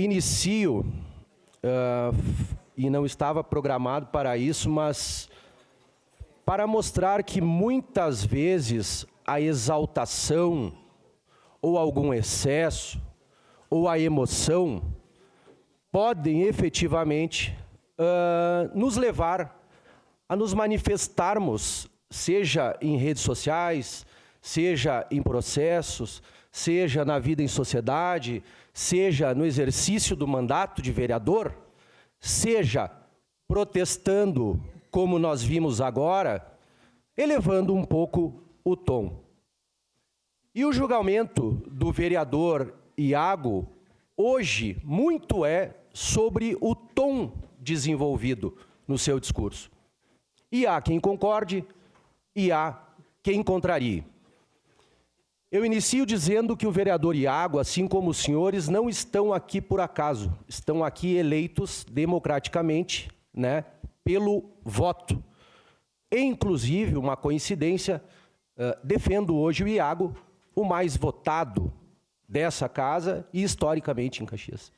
inicio, e não estava programado para isso, mas para mostrar que muitas vezes a exaltação, ou algum excesso, ou a emoção, podem efetivamente nos levar a nos manifestarmos, seja em redes sociais, seja em processos, seja na vida em sociedade, seja no exercício do mandato de vereador, seja protestando, como nós vimos agora, elevando um pouco o tom. E o julgamento do vereador Iago, hoje, muito é sobre o tom desenvolvido no seu discurso. E há quem concorde, e há quem contrarie. Eu inicio dizendo que o vereador Iago, assim como os senhores, não estão aqui por acaso. Estão aqui eleitos democraticamente, né, pelo voto. E, inclusive, uma coincidência, defendo hoje o Iago, o mais votado dessa casa e historicamente em Caxias.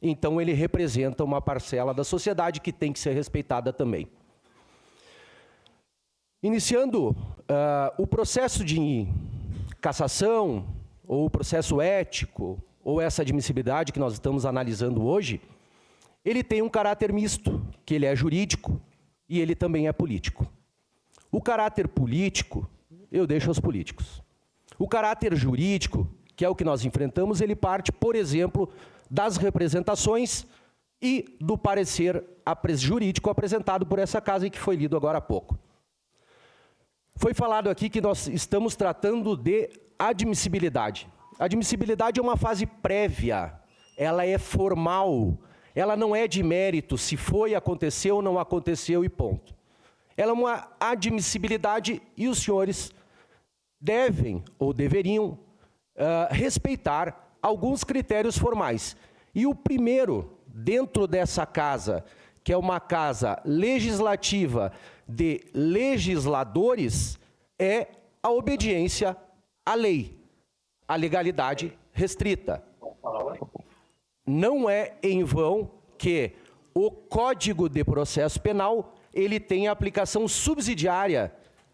Então, ele representa uma parcela da sociedade que tem que ser respeitada também. Iniciando o processo de cassação, ou o processo ético, ou essa admissibilidade que nós estamos analisando hoje, ele tem um caráter misto, que ele é jurídico e ele também é político. O caráter político, eu deixo aos políticos. O caráter jurídico, que é o que nós enfrentamos, ele parte, por exemplo, das representações e do parecer jurídico apresentado por essa casa e que foi lido agora há pouco. Foi falado aqui que nós estamos tratando de admissibilidade. Admissibilidade é uma fase prévia, ela é formal, ela não é de mérito, se foi, aconteceu ou não aconteceu e ponto. Ela é uma admissibilidade e os senhores devem ou deveriam respeitar alguns critérios formais. E o primeiro, dentro dessa casa, que é uma casa legislativa de legisladores, é a obediência à lei, a legalidade restrita. Não é em vão que o Código de Processo Penal ele tem aplicação subsidiária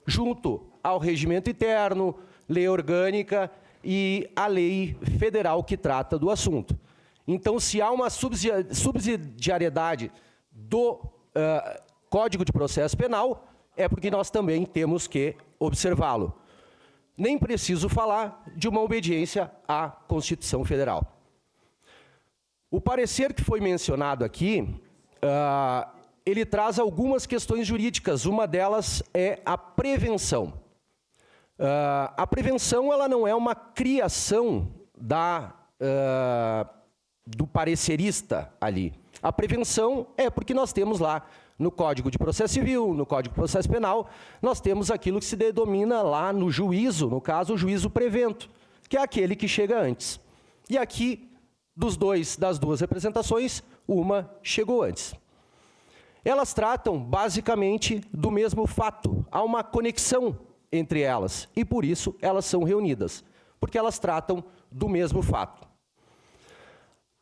junto ao regimento interno, lei orgânica e a lei federal que trata do assunto. Então, se há uma subsidiariedade do Código de Processo Penal, é porque nós também temos que observá-lo. Nem preciso falar de uma obediência à Constituição Federal. O parecer que foi mencionado aqui, ele traz algumas questões jurídicas. Uma delas é a prevenção. A prevenção ela não é uma criação do parecerista ali. A prevenção é porque nós temos lá no Código de Processo Civil, no Código de Processo Penal, nós temos aquilo que se denomina lá no juízo, no caso, o juízo prevento, que é aquele que chega antes. E aqui, das duas representações, uma chegou antes. Elas tratam, basicamente, do mesmo fato. Há uma conexão entre elas, e por isso elas são reunidas, porque elas tratam do mesmo fato.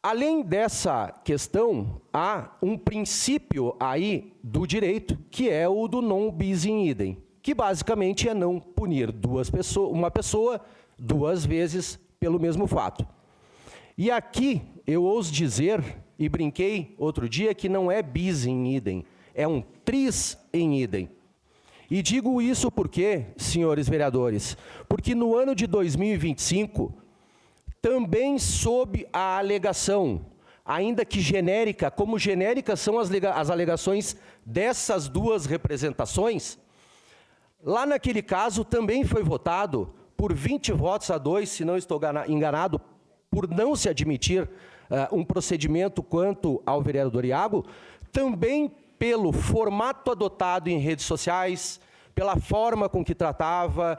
Além dessa questão, há um princípio aí do direito, que é o do non bis in idem, que basicamente é não punir uma pessoa duas vezes pelo mesmo fato. E aqui eu ouso dizer, e brinquei outro dia, que não é bis in idem, é um tris in idem. E digo isso porque, senhores vereadores, porque no ano de 2025, também sob a alegação, ainda que genérica, como genéricas são as alegações dessas duas representações, lá naquele caso também foi votado por 20 votos a 2, se não estou enganado, por não se admitir um procedimento quanto ao vereador Iago, também pelo formato adotado em redes sociais, pela forma com que tratava,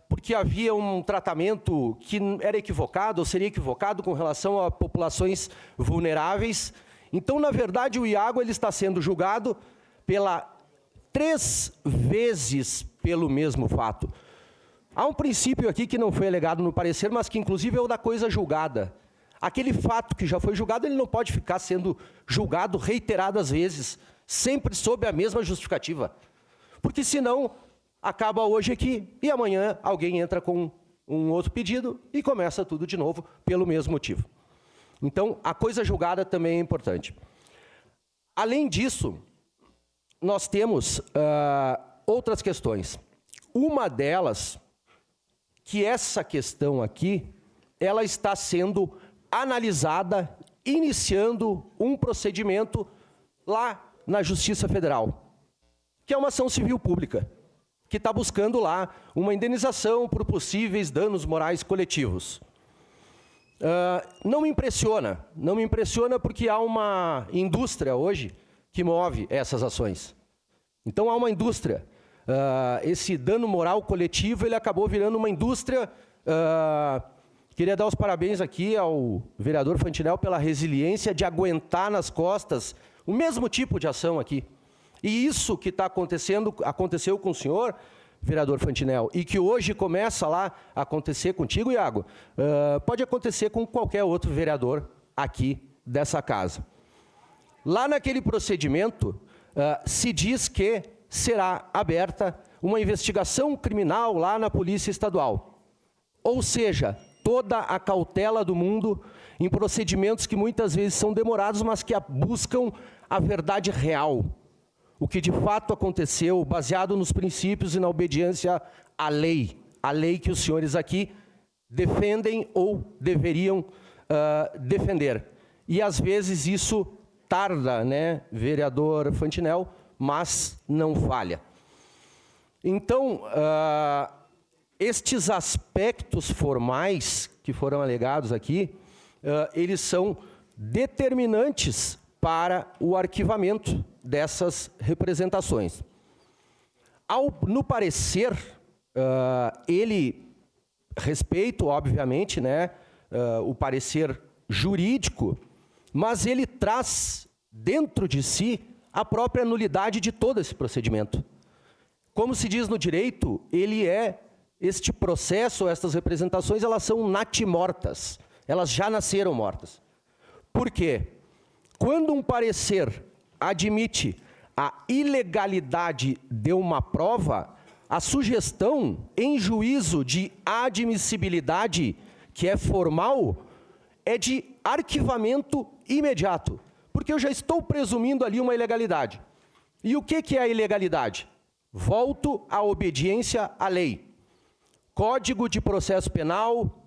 porque havia um tratamento que era equivocado, ou seria equivocado com relação a populações vulneráveis. Então, na verdade, o Iago ele está sendo julgado 3 vezes pelo mesmo fato. Há um princípio aqui que não foi alegado no parecer, mas que inclusive é o da coisa julgada. Aquele fato que já foi julgado, ele não pode ficar sendo julgado reiteradas vezes, sempre sob a mesma justificativa. Porque senão, acaba hoje aqui e amanhã alguém entra com um outro pedido e começa tudo de novo pelo mesmo motivo. Então, a coisa julgada também é importante. Além disso, nós temos outras questões. Uma delas, que essa questão aqui, ela está sendo analisada, iniciando um procedimento lá na Justiça Federal, que é uma ação civil pública, que está buscando lá uma indenização por possíveis danos morais coletivos. Não me impressiona porque há uma indústria hoje que move essas ações. Então há uma indústria. Esse dano moral coletivo, ele acabou virando uma indústria. Queria dar os parabéns aqui ao vereador Fantinel pela resiliência de aguentar nas costas o mesmo tipo de ação aqui. E isso que está acontecendo, aconteceu com o senhor, vereador Fantinel, e que hoje começa lá a acontecer contigo, Iago, pode acontecer com qualquer outro vereador aqui dessa casa. Lá naquele procedimento, se diz que será aberta uma investigação criminal lá na Polícia Estadual. Ou seja, toda a cautela do mundo em procedimentos que muitas vezes são demorados, mas que buscam a verdade real. O que de fato aconteceu, baseado nos princípios e na obediência à lei. A lei que os senhores aqui defendem ou deveriam defender. E às vezes isso tarda, né, vereador Fantinel, mas não falha. Então, estes aspectos formais que foram alegados aqui, eles são determinantes para o arquivamento dessas representações. No parecer, ele respeita, obviamente, né, o parecer jurídico, mas ele traz dentro de si a própria nulidade de todo esse procedimento. Como se diz no direito, este processo, estas representações, elas são natimortas, elas já nasceram mortas. Por quê? Quando um parecer admite a ilegalidade de uma prova, a sugestão em juízo de admissibilidade, que é formal, é de arquivamento imediato, porque eu já estou presumindo ali uma ilegalidade. E o que é a ilegalidade? Volto à obediência à lei. Código de Processo Penal,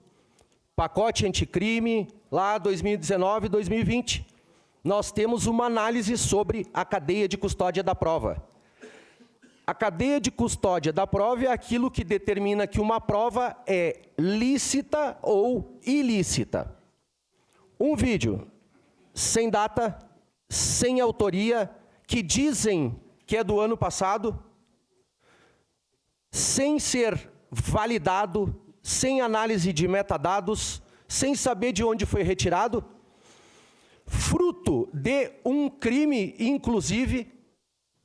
pacote anticrime, lá 2019 e 2020. Nós temos uma análise sobre a cadeia de custódia da prova. A cadeia de custódia da prova é aquilo que determina que uma prova é lícita ou ilícita. Um vídeo sem data, sem autoria, que dizem que é do ano passado, sem ser validado, sem análise de metadados, sem saber de onde foi retirado, fruto de um crime, inclusive,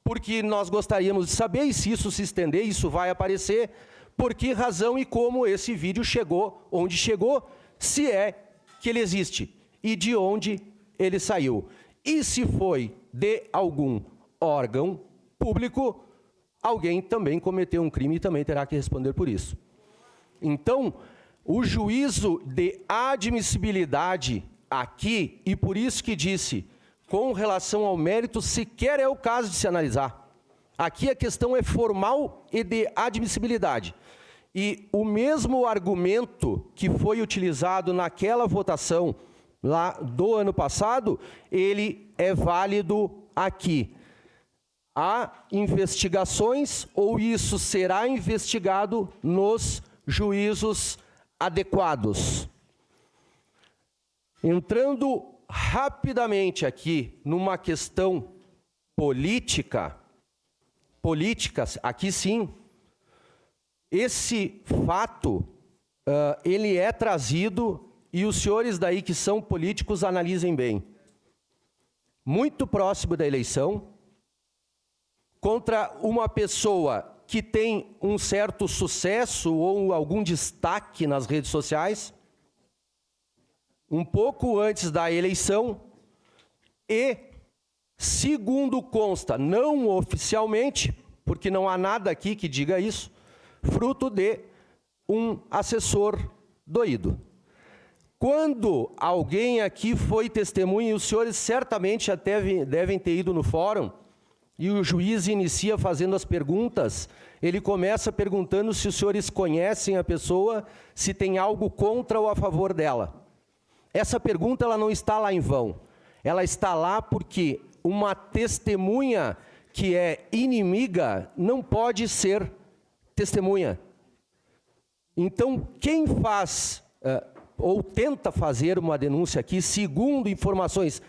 porque nós gostaríamos de saber, e se isso se estender, isso vai aparecer, por que razão e como esse vídeo chegou, onde chegou, se é que ele existe, e de onde ele saiu. E se foi de algum órgão público, alguém também cometeu um crime e também terá que responder por isso. Então, o juízo de admissibilidade aqui, e por isso que disse, com relação ao mérito, sequer é o caso de se analisar. Aqui a questão é formal e de admissibilidade. E o mesmo argumento que foi utilizado naquela votação lá do ano passado, ele é válido aqui. Há investigações, ou isso será investigado nos juízos adequados. Entrando rapidamente aqui numa questão política, aqui sim, esse fato, ele é trazido, e os senhores daí que são políticos analisem bem, muito próximo da eleição, contra uma pessoa que tem um certo sucesso ou algum destaque nas redes sociais, um pouco antes da eleição e, segundo consta, não oficialmente, porque não há nada aqui que diga isso, fruto de um assessor doído. Quando alguém aqui foi testemunha, e os senhores certamente até devem ter ido no fórum, e o juiz inicia fazendo as perguntas, ele começa perguntando se os senhores conhecem a pessoa, se tem algo contra ou a favor dela. Essa pergunta ela não está lá em vão. Ela está lá porque uma testemunha que é inimiga não pode ser testemunha. Então, quem faz ou tenta fazer uma denúncia aqui, segundo informações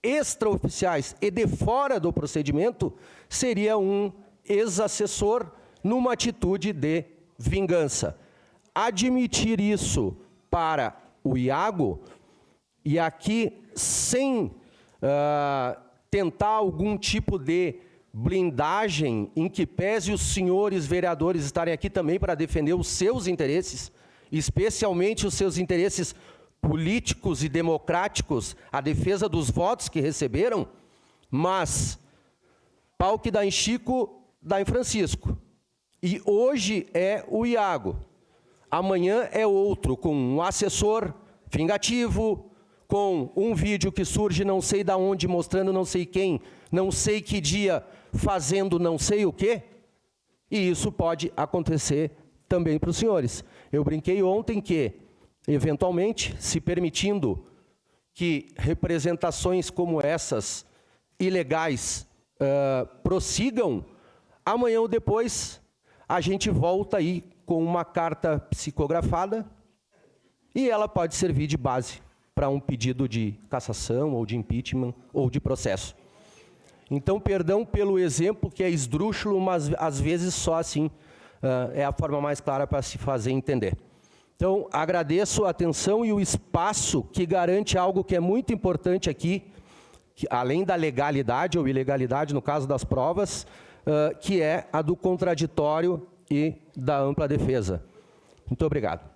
extraoficiais e de fora do procedimento, seria um ex-assessor numa atitude de vingança. Admitir isso para o Iago, e aqui sem tentar algum tipo de blindagem em que pese os senhores vereadores estarem aqui também para defender os seus interesses, especialmente os seus interesses políticos e democráticos, a defesa dos votos que receberam, mas pau que dá em Chico, dá em Francisco. E hoje é o Iago, amanhã é outro, com um assessor vingativo, com um vídeo que surge não sei de onde, mostrando não sei quem, não sei que dia, fazendo não sei o quê, e isso pode acontecer também para os senhores. Eu brinquei ontem que, eventualmente, se permitindo que representações como essas, ilegais, prossigam, amanhã ou depois a gente volta aí com uma carta psicografada e ela pode servir de base para um pedido de cassação ou de impeachment ou de processo. Então, perdão pelo exemplo que é esdrúxulo, mas às vezes só assim é a forma mais clara para se fazer entender. Então, agradeço a atenção e o espaço que garante algo que é muito importante aqui, que, além da legalidade ou ilegalidade, no caso das provas, que é a do contraditório e da ampla defesa. Muito obrigado.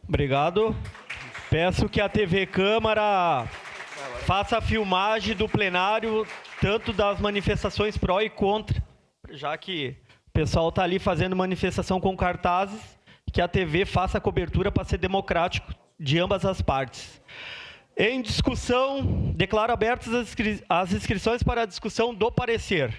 Obrigado. Peço que a TV Câmara faça a filmagem do plenário, tanto das manifestações pró e contra, já que o pessoal está ali fazendo manifestação com cartazes, que a TV faça a cobertura para ser democrático de ambas as partes. Em discussão, declaro abertas as inscrições para a discussão do parecer.